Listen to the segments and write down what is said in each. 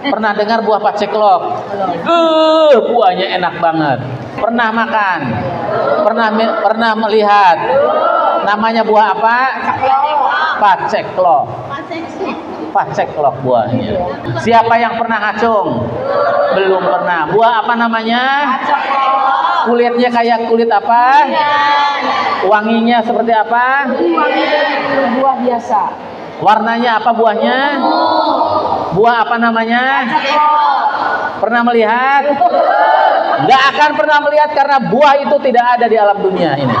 Pernah dengar buah paceklok? Buahnya enak banget. Pernah makan? Pernah melihat? Namanya buah apa? Paceklok. Paceklok buahnya. Siapa yang pernah ngacung? Belum pernah. Buah apa namanya? Kulitnya kayak kulit apa? Wanginya seperti apa? Buah biasa. Warnanya apa buahnya? Buah apa namanya? Pernah melihat? Nggak akan pernah melihat karena buah itu tidak ada di alam dunia ini.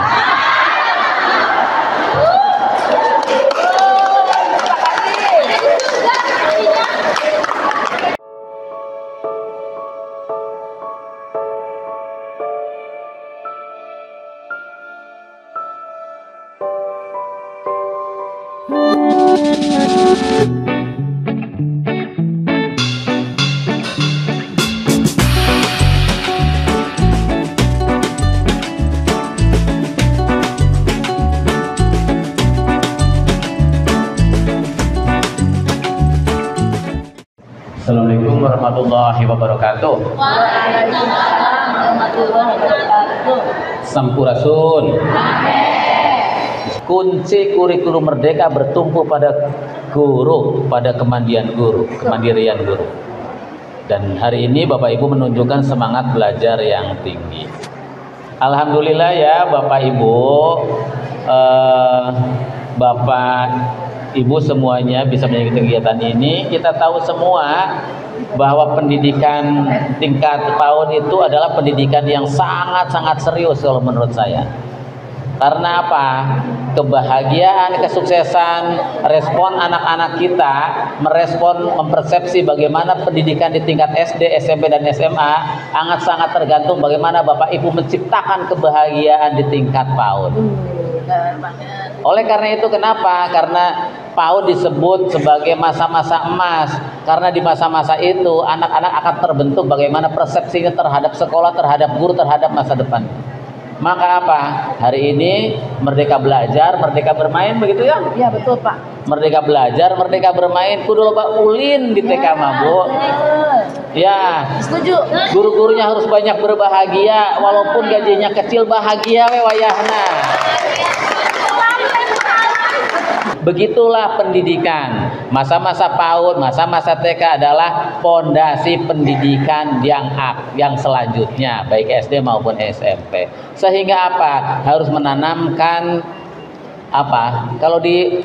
Assalamualaikum warahmatullahi wabarakatuh. Waalaikumsalam warahmatullahi wabarakatuh. Sampurasun. Kunci kurikulum merdeka bertumpu pada guru, pada kemandirian guru. Dan hari ini Bapak Ibu menunjukkan semangat belajar yang tinggi. Alhamdulillah ya Bapak Ibu, Bapak Ibu semuanya bisa mengikuti kegiatan ini. Kita tahu semua bahwa pendidikan tingkat PAUD itu adalah pendidikan yang sangat-sangat serius kalau menurut saya. Karena apa? Kebahagiaan, kesuksesan, respon anak-anak kita, mempersepsi bagaimana pendidikan di tingkat SD, SMP, dan SMA sangat tergantung bagaimana Bapak Ibu menciptakan kebahagiaan di tingkat PAUD. Oleh karena itu kenapa? Karena PAUD disebut sebagai masa-masa emas. Karena di masa-masa itu anak-anak akan terbentuk bagaimana persepsinya terhadap sekolah, terhadap guru, terhadap masa depan. Maka apa? Hari ini merdeka belajar, merdeka bermain, begitu ya? Iya betul Pak. Merdeka belajar, merdeka bermain. Kudu loba ulin di TK mah Bu. Ya. Setuju. Guru-gurunya harus banyak berbahagia, walaupun gajinya kecil, bahagia we wayahna. Begitulah pendidikan. Masa-masa PAUD, masa-masa TK adalah pondasi pendidikan yang selanjutnya, baik SD maupun SMP. Sehingga apa? Harus menanamkan apa? Kalau di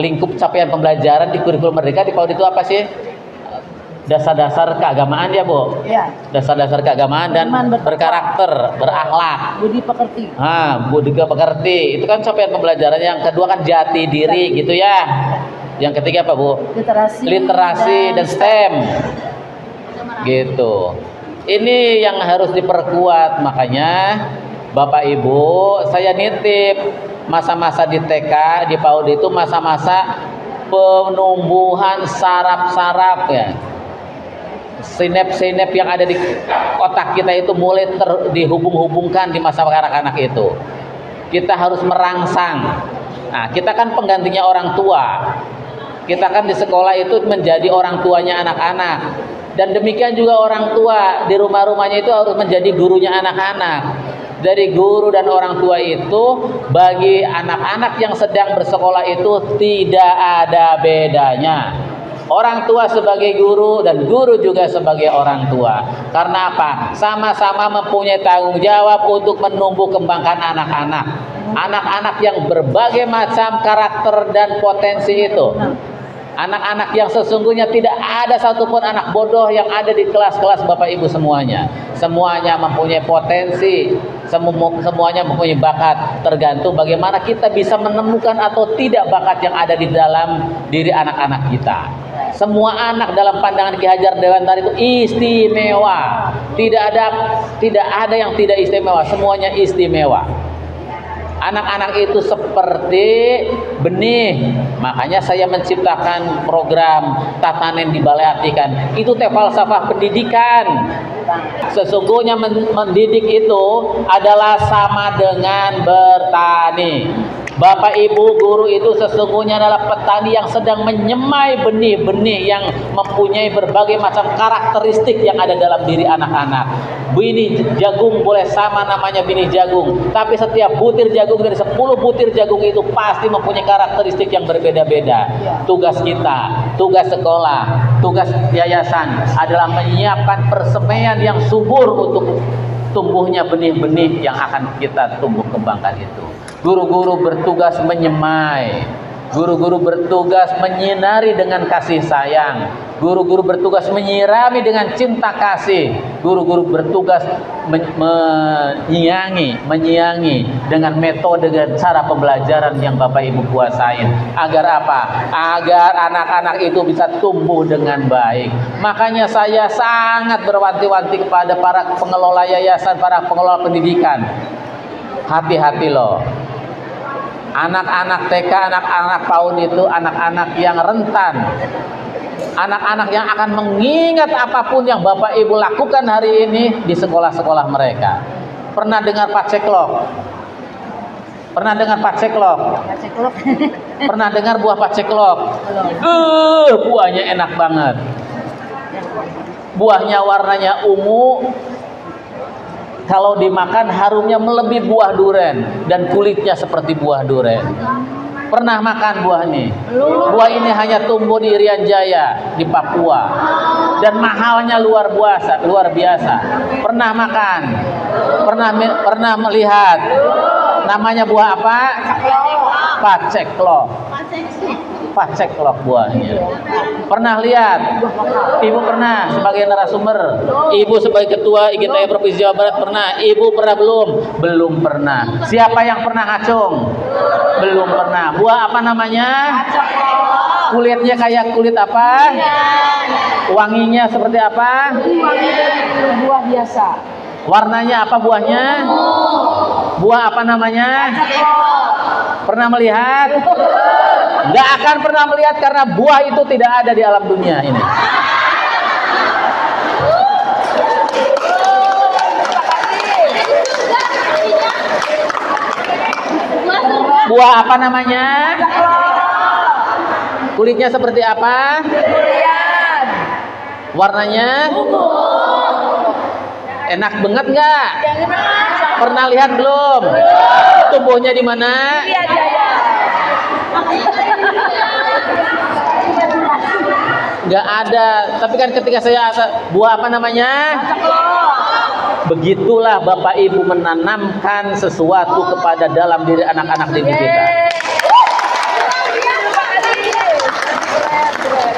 lingkup capaian pembelajaran di kurikulum merdeka di PAUD itu apa sih? Dasar-dasar keagamaan ya Bu. Ya. Dasar-dasar keagamaan dan berkarakter, berakhlak. Budi pekerti. Budi pekerti. Itu kan capaian pembelajaran. Yang kedua kan jati diri gitu ya. Yang ketiga apa Bu? Literasi dan STEM. Gitu. Ini yang harus diperkuat. Makanya Bapak Ibu, saya nitip masa-masa di TK, di PAUD itu masa-masa penumbuhan saraf-saraf ya. Sinep-sinep yang ada di otak kita itu mulai dihubung-hubungkan di masa anak-anak itu. Kita harus merangsang. Nah, kita kan penggantinya orang tua. Kita kan di sekolah itu menjadi orang tuanya anak-anak. Dan demikian juga orang tua di rumah-rumahnya itu harus menjadi gurunya anak-anak. Dari guru dan orang tua itu bagi anak-anak yang sedang bersekolah itu tidak ada bedanya. Orang tua sebagai guru dan guru juga sebagai orang tua. Karena apa? Sama-sama mempunyai tanggung jawab untuk menumbuh kembangkan anak-anak. Anak-anak yang berbagai macam karakter dan potensi itu. Anak-anak yang sesungguhnya tidak ada satupun anak bodoh yang ada di kelas-kelas Bapak Ibu semuanya. Semuanya mempunyai potensi, semuanya mempunyai bakat. Tergantung bagaimana kita bisa menemukan atau tidak bakat yang ada di dalam diri anak-anak kita. Semua anak dalam pandangan Ki Hajar Dewantara itu istimewa. Tidak ada yang tidak istimewa, semuanya istimewa. Anak-anak itu seperti benih. Makanya saya menciptakan program tatanen di Balai Atikan. Itu falsafah pendidikan. Sesungguhnya mendidik itu adalah sama dengan bertani. Bapak Ibu guru itu sesungguhnya adalah petani yang sedang menyemai benih-benih yang mempunyai berbagai macam karakteristik yang ada dalam diri anak-anak. Benih jagung boleh sama namanya benih jagung, tapi setiap butir jagung dari 10 butir jagung itu pasti mempunyai karakteristik yang berbeda-beda. Tugas kita, tugas sekolah, tugas yayasan adalah menyiapkan persemaian yang subur untuk tumbuhnya benih-benih yang akan kita tumbuh kembangkan itu. Guru-guru bertugas menyemai, guru-guru bertugas menyinari dengan kasih sayang, guru-guru bertugas menyirami dengan cinta kasih, guru-guru bertugas menyiangi dengan metode dan cara pembelajaran yang Bapak Ibu kuasain. Agar apa? Agar anak-anak itu bisa tumbuh dengan baik. Makanya saya sangat berwanti-wanti kepada para pengelola yayasan, para pengelola pendidikan. Hati-hati loh. Anak-anak TK, anak-anak PAUD itu anak-anak yang rentan. Anak-anak yang akan mengingat apapun yang Bapak Ibu lakukan hari ini di sekolah-sekolah mereka. Pernah dengar paceklok? Pernah dengar paceklok? Paceklok. Pernah dengar buah paceklok? Buahnya enak banget. Buahnya warnanya ungu. Kalau dimakan harumnya melebihi buah duren dan kulitnya seperti buah duren. Pernah makan buah ini? Buah ini hanya tumbuh di Irian Jaya di Papua dan mahalnya luar biasa. Pernah makan? Pernah melihat? Namanya buah apa? Paceklok. Paceklok buahnya. Pernah lihat? Ibu pernah sebagai narasumber. Ibu sebagai ketua IGTI Provinsi Jawa Barat pernah. Ibu pernah belum? Belum pernah. Siapa yang pernah ngacung? Belum pernah. Buah apa namanya? Kulitnya kayak kulit apa? Wanginya seperti apa? Buah biasa. Warnanya apa buahnya? Buah apa namanya? Pernah melihat? Nggak akan pernah melihat karena buah itu tidak ada di alam dunia ini. Buah apa namanya? Kulitnya seperti apa? Warnanya? Enak banget nggak? Pernah lihat belum? Tumbuhnya di mana? Nggak ada. Tapi kan ketika saya buah apa namanya? Begitulah Bapak Ibu menanamkan sesuatu kepada dalam diri anak-anak didik kita.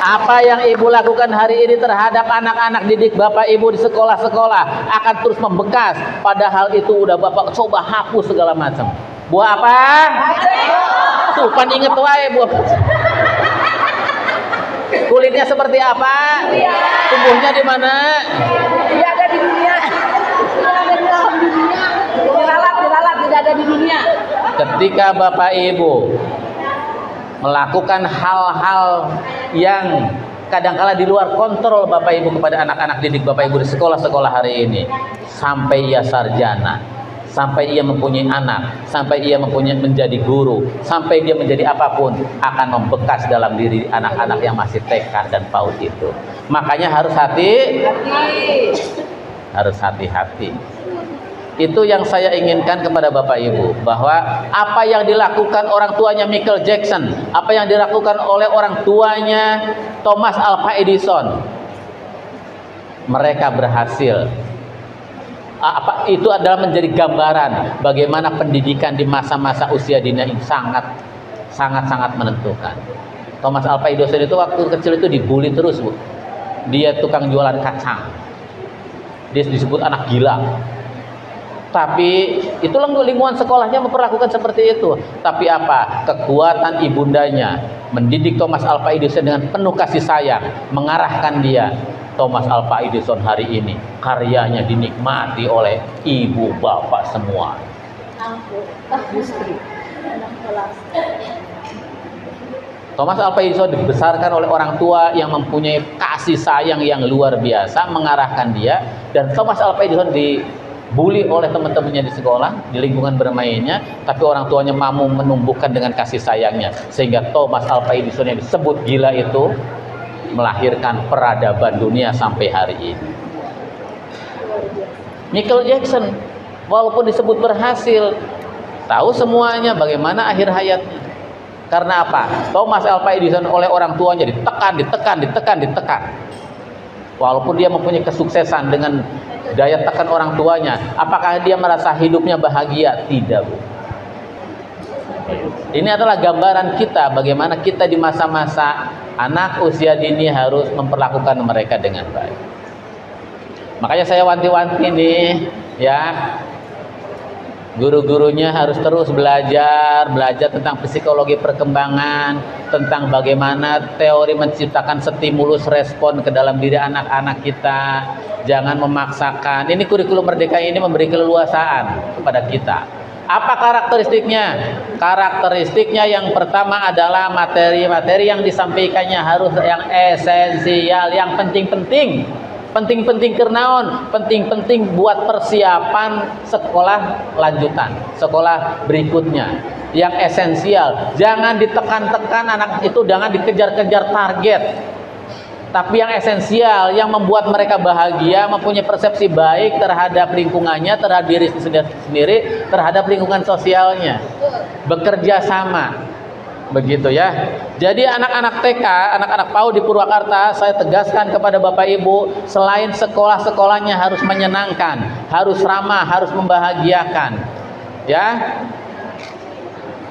Apa yang Ibu lakukan hari ini terhadap anak-anak didik Bapak Ibu di sekolah-sekolah akan terus membekas. Padahal itu udah Bapak coba hapus segala macam. Buah apa? Tuh, pan inget wae buah. Kulitnya seperti apa? Tumbuhnya di mana? Tidak ada di dunia. Tidak ada di dalam dunia. Diralat, tidak ada di dunia. Ketika Bapak Ibu melakukan hal-hal yang kadang-kala di luar kontrol Bapak Ibu kepada anak-anak didik Bapak Ibu di sekolah-sekolah hari ini, sampai ia sarjana, sampai ia mempunyai anak, sampai ia mempunyai menjadi guru, sampai dia menjadi apapun, akan membekas dalam diri anak-anak yang masih TK dan PAUD itu. Makanya harus hati-hati. Itu yang saya inginkan kepada Bapak Ibu, bahwa apa yang dilakukan orang tuanya Michael Jackson, apa yang dilakukan oleh orang tuanya Thomas Alva Edison, mereka berhasil. Itu adalah menjadi gambaran bagaimana pendidikan di masa-masa usia dini ini sangat menentukan. Thomas Alva Edison itu waktu kecil itu dibully terus, Bu. Dia tukang jualan kacang. Dia disebut anak gila. Tapi itulah lingkungan sekolahnya memperlakukan seperti itu. Tapi apa? Kekuatan ibundanya mendidik Thomas Alva Edison dengan penuh kasih sayang, mengarahkan dia. Thomas Alva Edison hari ini karyanya dinikmati oleh ibu bapak semua. Thomas Alva Edison dibesarkan oleh orang tua yang mempunyai kasih sayang yang luar biasa, mengarahkan dia. Dan Thomas Alva Edison dibully oleh teman-temannya di sekolah, di lingkungan bermainnya, tapi orang tuanya mampu menumbuhkan dengan kasih sayangnya, sehingga Thomas Alva Edison yang disebut gila itu melahirkan peradaban dunia sampai hari ini. Michael Jackson walaupun disebut berhasil, tahu semuanya bagaimana akhir hayatnya. Karena apa? Thomas Alva Edison oleh orang tuanya ditekan. Walaupun dia mempunyai kesuksesan dengan daya tekan orang tuanya, apakah dia merasa hidupnya bahagia? Tidak, Bu. Ini adalah gambaran kita bagaimana kita di masa-masa anak usia dini harus memperlakukan mereka dengan baik. Makanya saya wanti-wanti nih, ya, guru-gurunya harus terus belajar tentang psikologi perkembangan, tentang bagaimana teori menciptakan stimulus respon ke dalam diri anak-anak kita. Jangan memaksakan. Ini kurikulum merdeka ini memberi keleluasaan kepada kita. Apa karakteristiknya? Karakteristiknya yang pertama adalah materi-materi yang disampaikannya harus yang esensial, yang penting-penting. Penting-penting kernaon, penting-penting buat persiapan sekolah lanjutan, sekolah berikutnya. Yang esensial, jangan ditekan-tekan anak itu, jangan dikejar-kejar target. Tapi yang esensial, yang membuat mereka bahagia, mempunyai persepsi baik terhadap lingkungannya, terhadap diri sendiri, terhadap lingkungan sosialnya. Bekerja sama. Begitu ya. Jadi anak-anak TK, anak-anak PAUD di Purwakarta, saya tegaskan kepada Bapak Ibu, selain sekolah-sekolahnya harus menyenangkan, harus ramah, harus membahagiakan. Ya.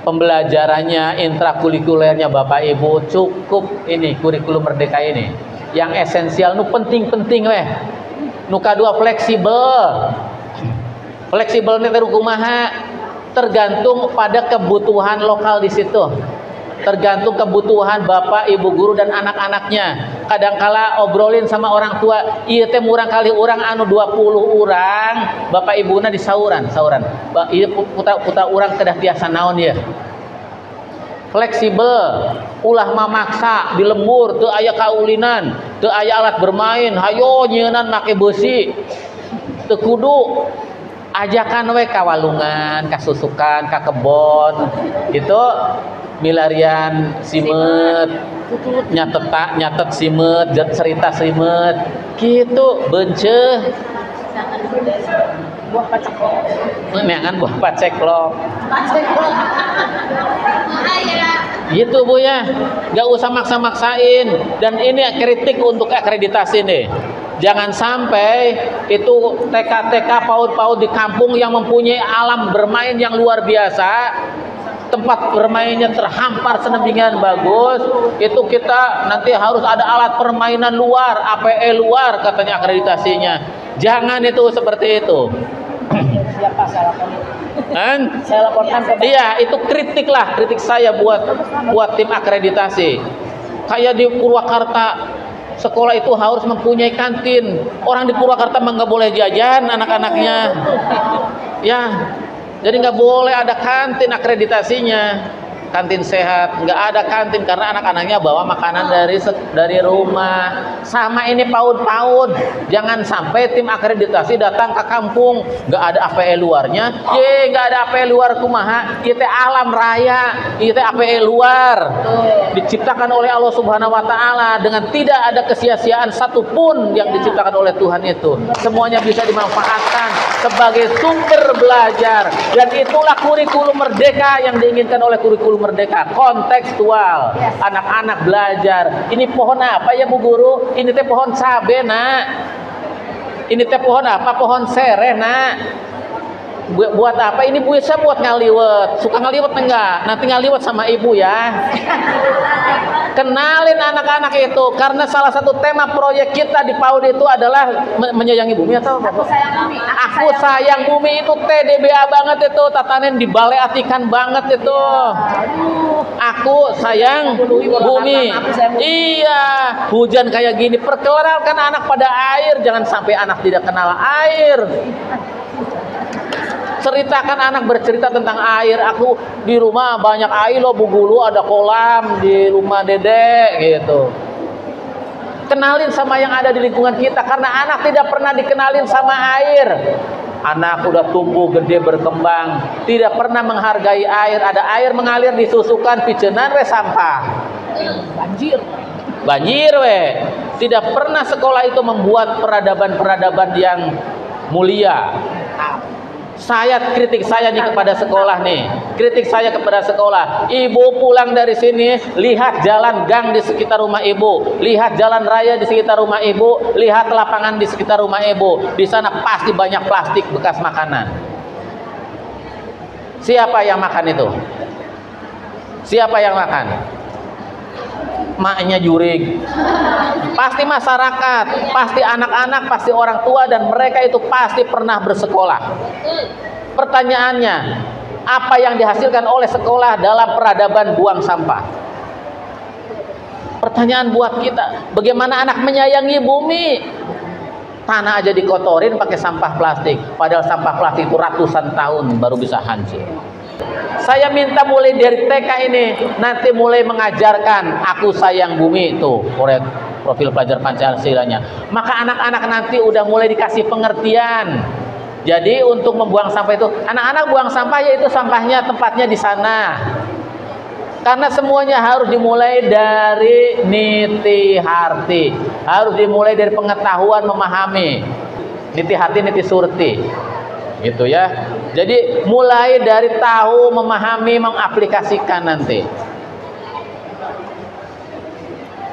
Pembelajarannya, intrakurikulernya Bapak Ibu cukup ini kurikulum merdeka ini. Yang esensial nu penting-penting weh. Nu kadua fleksibel. Fleksibelnya teh kumaha? Tergantung pada kebutuhan lokal di situ. Tergantung kebutuhan bapak, ibu guru dan anak-anaknya. Kadangkala obrolin sama orang tua, ieu teh murang kali urang anu 20 urang, bapak ibuna di sauran. Ieu putra urang kedah tiasa naon ya. Fleksibel, ulah mamaksa, di lembur, teu aya kaulinan, teu aya alat bermain, hayo nyeunan make beusi. Teu kudu ajakan we ka walungan, ka susukan, ka kebon, gitu. Milarian simet, nyatet simet, cerita simet, gitu benceh. Buah paceklok. Neangan buah paceklok. Gitu Bu ya, gak usah maksa-maksain. Dan ini kritik untuk akreditasi nih. Jangan sampai itu TK-TK PAUD-PAUD di kampung yang mempunyai alam bermain yang luar biasa, tempat bermainnya terhampar sedemikian bagus, itu kita nanti harus ada alat permainan luar, APE luar katanya akreditasinya. Jangan itu seperti itu. Siapa saya laporkan? Saya laporkan ke Iya, itu kritik saya buat tim akreditasi. Kayak di Purwakarta, sekolah itu harus mempunyai kantin. Orang di Purwakarta mah nggak boleh jajan anak-anaknya. Ya. Jadi nggak boleh ada kantin akreditasinya, kantin sehat, nggak ada kantin karena anak-anaknya bawa makanan dari rumah. Sama ini PAUD-PAUD, jangan sampai tim akreditasi datang ke kampung nggak ada APE luarnya, nggak ada APE luar kumaha, itu alam raya, itu APE luar, diciptakan oleh Allah Subhanahu Wa Taala dengan tidak ada kesia-siaan satupun yang diciptakan oleh Tuhan itu, semuanya bisa dimanfaatkan sebagai sumber belajar. Dan itulah kurikulum merdeka yang diinginkan oleh kurikulum merdeka, kontekstual. Anak-anak belajar. Ini pohon apa ya Bu Guru? Ini teh pohon cabe, Nak. Ini teh pohon apa? Pohon sereh, Nak. Buat apa? Ini bisa buat ngaliwet. Suka ngaliwet enggak? Nanti ngaliwet sama ibu ya. Kenalin anak-anak itu, karena salah satu tema proyek kita di PAUD itu adalah menyayangi bumi atau apa? Aku sayang bumi itu TDBA banget itu, tatanen dibaleatikan banget itu. Aku sayang bumi. Iya, hujan kayak gini, perkenalkan anak pada air, jangan sampai anak tidak kenal air. Ceritakan anak bercerita tentang air. Aku di rumah banyak air loh Bu Guru, ada kolam di rumah Dedek gitu. Kenalin sama yang ada di lingkungan kita, karena anak tidak pernah dikenalin sama air. Anak udah tumbuh gede berkembang, tidak pernah menghargai air. Ada air mengalir disusukan picenan we sampah. Banjir. Banjir we. Tidak pernah sekolah itu membuat peradaban-peradaban yang mulia. Kritik saya nih kepada sekolah nih. Kritik saya kepada sekolah. Ibu pulang dari sini, lihat jalan gang di sekitar rumah ibu, lihat jalan raya di sekitar rumah ibu, lihat lapangan di sekitar rumah ibu. Di sana pasti banyak plastik bekas makanan. Siapa yang makan itu? Siapa yang makan? Maknya jurig. Pasti masyarakat, pasti anak-anak, pasti orang tua, dan mereka itu pasti pernah bersekolah. Pertanyaannya, apa yang dihasilkan oleh sekolah dalam peradaban buang sampah? Pertanyaan buat kita, bagaimana anak menyayangi bumi? Tanah aja dikotorin pakai sampah plastik, padahal sampah plastik itu ratusan tahun baru bisa hancur. Saya minta mulai dari TK ini, nanti mulai mengajarkan aku sayang bumi itu, profil pelajar Pancasilanya. Maka anak-anak nanti udah mulai dikasih pengertian. Jadi untuk membuang sampah itu, anak-anak buang sampah yaitu sampahnya tempatnya di sana. Karena semuanya harus dimulai dari niti harti, harus dimulai dari pengetahuan memahami. Niti hati, niti surti. Gitu ya. Jadi mulai dari tahu, memahami, mengaplikasikan nanti.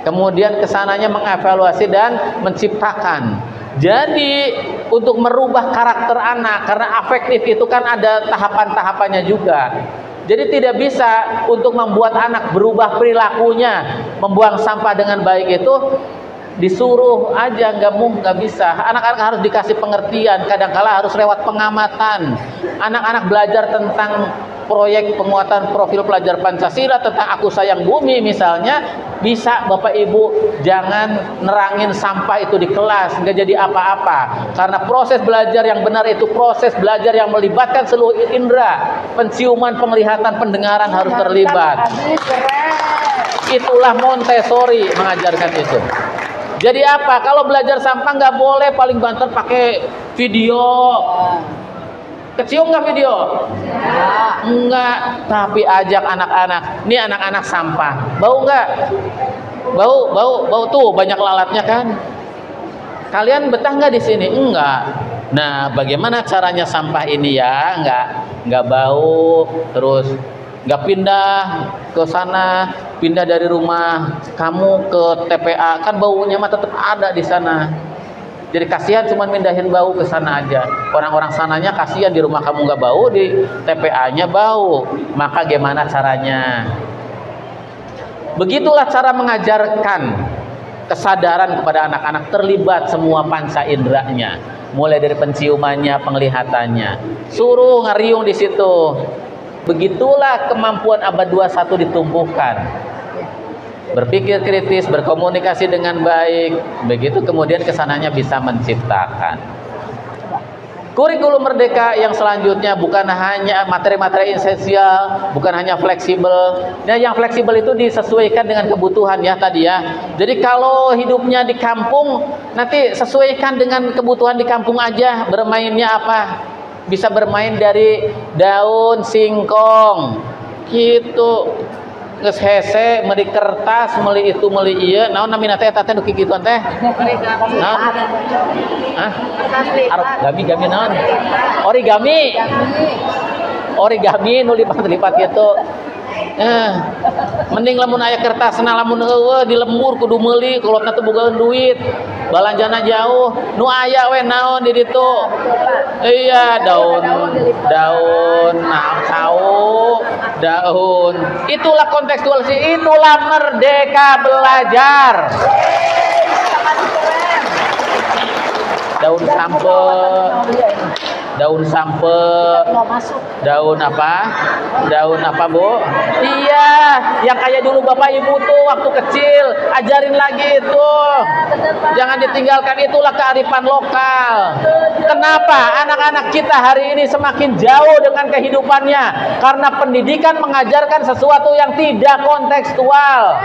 Kemudian kesananya mengevaluasi dan menciptakan. Jadi untuk merubah karakter anak, karena afektif itu kan ada tahapan-tahapannya juga. Jadi tidak bisa untuk membuat anak berubah perilakunya, membuang sampah dengan baik itu disuruh aja, nggak bisa. Anak-anak harus dikasih pengertian, kadang-kala harus lewat pengamatan. Anak-anak belajar tentang proyek penguatan profil pelajar Pancasila, tentang aku sayang bumi misalnya, bisa Bapak Ibu jangan nerangin sampah itu di kelas, nggak jadi apa-apa. Karena proses belajar yang benar itu proses belajar yang melibatkan seluruh indera, penciuman, penglihatan, pendengaran harus terlibat. Itulah Montessori mengajarkan itu. Jadi apa? Kalau belajar sampah nggak boleh paling banter pakai video. Kecium nggak video? Enggak. Tapi ajak anak-anak. Ini anak-anak sampah. Bau nggak? Bau tuh banyak lalatnya kan? Kalian betah nggak di sini? Enggak. Nah, bagaimana caranya sampah ini ya? Nggak bau, terus nggak pindah ke sana, pindah dari rumah kamu ke TPA, kan baunya mah tetap ada di sana. Jadi kasihan cuma mindahin bau ke sana aja. Orang-orang sananya kasihan, di rumah kamu nggak bau, di TPA-nya bau. Maka gimana caranya? Begitulah cara mengajarkan kesadaran kepada anak-anak, terlibat semua panca inderanya, mulai dari penciumannya, penglihatannya. Suruh ngeriung di situ. Begitulah kemampuan abad 21 ditumbuhkan. Berpikir kritis, berkomunikasi dengan baik. Begitu kemudian kesananya bisa menciptakan. Kurikulum Merdeka yang selanjutnya bukan hanya materi-materi esensial, bukan hanya fleksibel. Nah, yang fleksibel itu disesuaikan dengan kebutuhan ya tadi ya. Jadi kalau hidupnya di kampung, nanti sesuaikan dengan kebutuhan di kampung aja. Bermainnya apa? Bisa bermain dari daun singkong gitu, geus hese meuli kertas, meuli itu meuli ieu, naon namina teh eta teh nu kikituan teh? Naon? Hah? Gami naon? Origami nu lipat-lipat gitu. Mending lamun aya kertasna, lamun eueuh di lembur kudu meuli, kolotna teu bogaeun duit. Balanjana jauh, nu aya we naon di ditu? Iya, daun sawo, daun. Itulah kontekstualisasi, itulah merdeka belajar. Daun sampe, daun apa Bu? Iya, yang kayak dulu Bapak Ibu tuh waktu kecil, ajarin lagi itu. Jangan ditinggalkan, itulah kearifan lokal. Kenapa anak-anak kita hari ini semakin jauh dengan kehidupannya? Karena pendidikan mengajarkan sesuatu yang tidak kontekstual.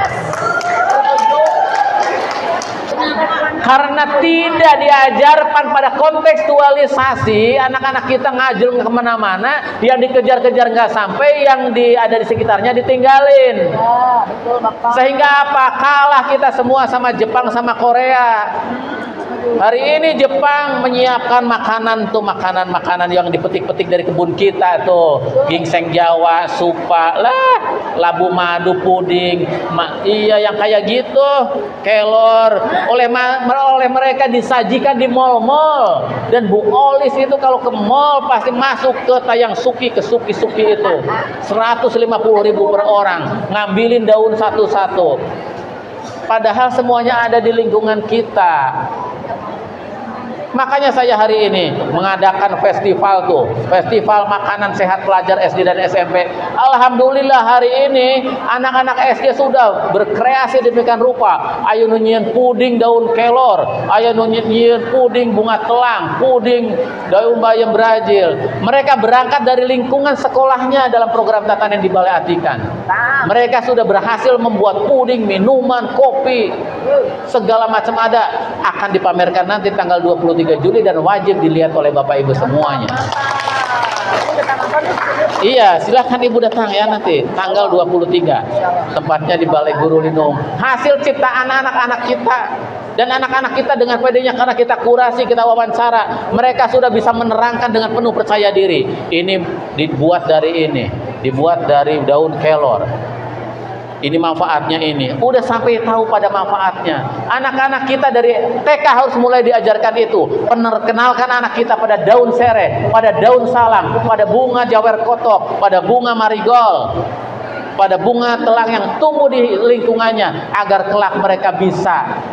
Karena tidak diajarkan pada kontekstualisasi, anak-anak kita ngajul kemana-mana, yang dikejar-kejar nggak sampai, yang ada di sekitarnya ditinggalin. Ya, betul Bapak. Sehingga apa? Kalah kita semua sama Jepang sama Korea. Hari ini Jepang menyiapkan makanan tuh, makanan yang dipetik-petik dari kebun kita tuh, ginseng Jawa, supa, lah, labu madu, puding, iya yang kayak gitu, kelor, oleh mereka disajikan di mall-mall. Dan Bu Olis itu kalau ke mall pasti masuk ke tayang suki, ke suki-suki itu 150.000 per orang, ngambilin daun satu-satu. Padahal semuanya ada di lingkungan kita. Makanya saya hari ini mengadakan festival tuh, festival makanan sehat pelajar SD dan SMP. Alhamdulillah hari ini anak-anak SD sudah berkreasi demikian rupa. Ayo nunyian puding daun kelor, ayo nunyian puding bunga telang, puding daun bayam Brazil. Mereka berangkat dari lingkungan sekolahnya dalam program tatanan di Balai Atikan. Mereka sudah berhasil membuat puding, minuman, kopi, segala macam ada. Akan dipamerkan nanti tanggal 23 Juli dan wajib dilihat oleh Bapak Ibu semuanya. Iya, silakan Ibu datang ya nanti tanggal 23. Tempatnya di Balai Guru Lindung. Hasil ciptaan anak-anak kita. Dan anak-anak kita dengan pedenya, karena kita kurasi, kita wawancara, mereka sudah bisa menerangkan dengan penuh percaya diri. Ini dibuat dari ini, dibuat dari daun kelor. Ini manfaatnya ini. Udah sampai tahu pada manfaatnya. Anak-anak kita dari TK harus mulai diajarkan itu. Perkenalkan anak kita pada daun sereh, pada daun salam, pada bunga jawer kotok, pada bunga marigold, pada bunga telang yang tumbuh di lingkungannya, agar kelak mereka bisa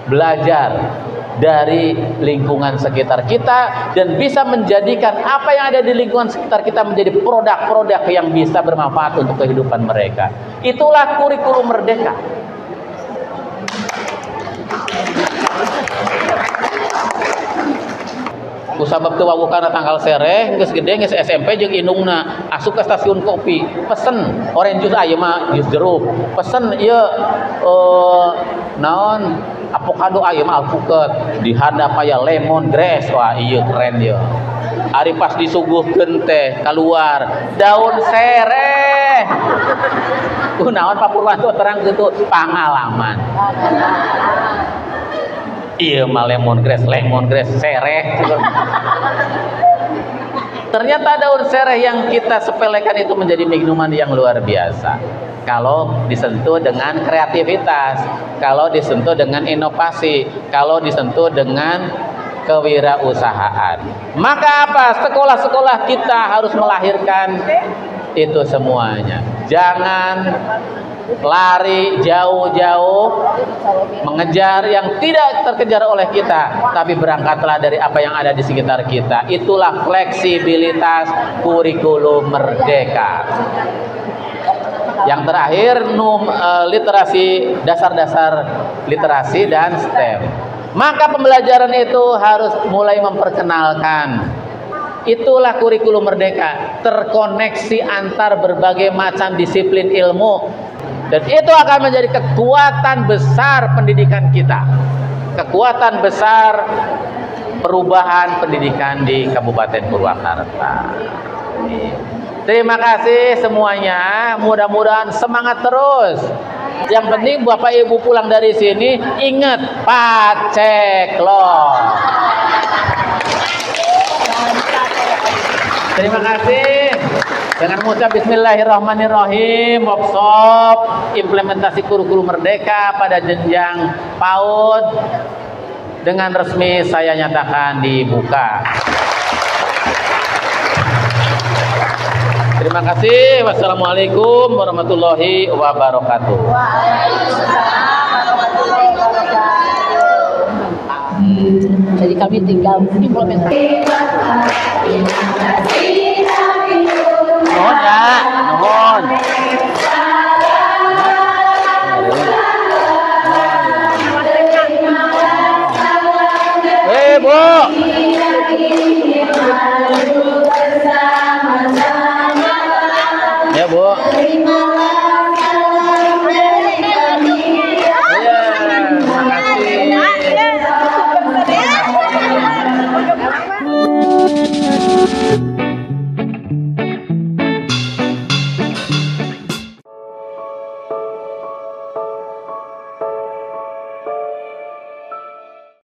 belajar dari lingkungan sekitar kita dan bisa menjadikan apa yang ada di lingkungan sekitar kita menjadi produk-produk yang bisa bermanfaat untuk kehidupan mereka. Itulah kurikulum merdeka. Kusabab teu wawu kana tanggal sereh geus gede geus SMP jeung indungna asup ke stasiun kopi pesen orange juice aya mah jus jeruk pesen ieu naon avocado aya mah alpukat dihadap aya lemon grass wah ieu keren ieu ari pas disuguhkeun teh keluar daun sereh naon Pak Purwanto terang gitu pangalaman. Iya mah lemon grass sereh. Ternyata daun sereh yang kita sepelekan itu menjadi minuman yang luar biasa. Kalau disentuh dengan kreativitas, kalau disentuh dengan inovasi, kalau disentuh dengan kewirausahaan. Maka apa? Sekolah-sekolah kita harus melahirkan itu semuanya. Jangan lari jauh-jauh mengejar yang tidak terkejar oleh kita, tapi berangkatlah dari apa yang ada di sekitar kita. Itulah fleksibilitas kurikulum merdeka. Yang terakhir literasi, dasar-dasar literasi dan STEM. Maka pembelajaran itu harus mulai memperkenalkan. Itulah kurikulum merdeka, terkoneksi antar berbagai macam disiplin ilmu. Dan itu akan menjadi kekuatan besar pendidikan kita. Kekuatan besar perubahan pendidikan di Kabupaten Purwakarta. Terima kasih semuanya. Mudah-mudahan semangat terus. Yang penting Bapak Ibu pulang dari sini ingat Paceklong. Terima kasih. Dengan mengucap Bismillahirrahmanirrahim, workshop implementasi kurikulum merdeka pada jenjang PAUD dengan resmi saya nyatakan dibuka. Terima kasih. Wassalamualaikum warahmatullahi wabarakatuh. Jadi kami tinggal implementasi. Nuhun ya, nuhun.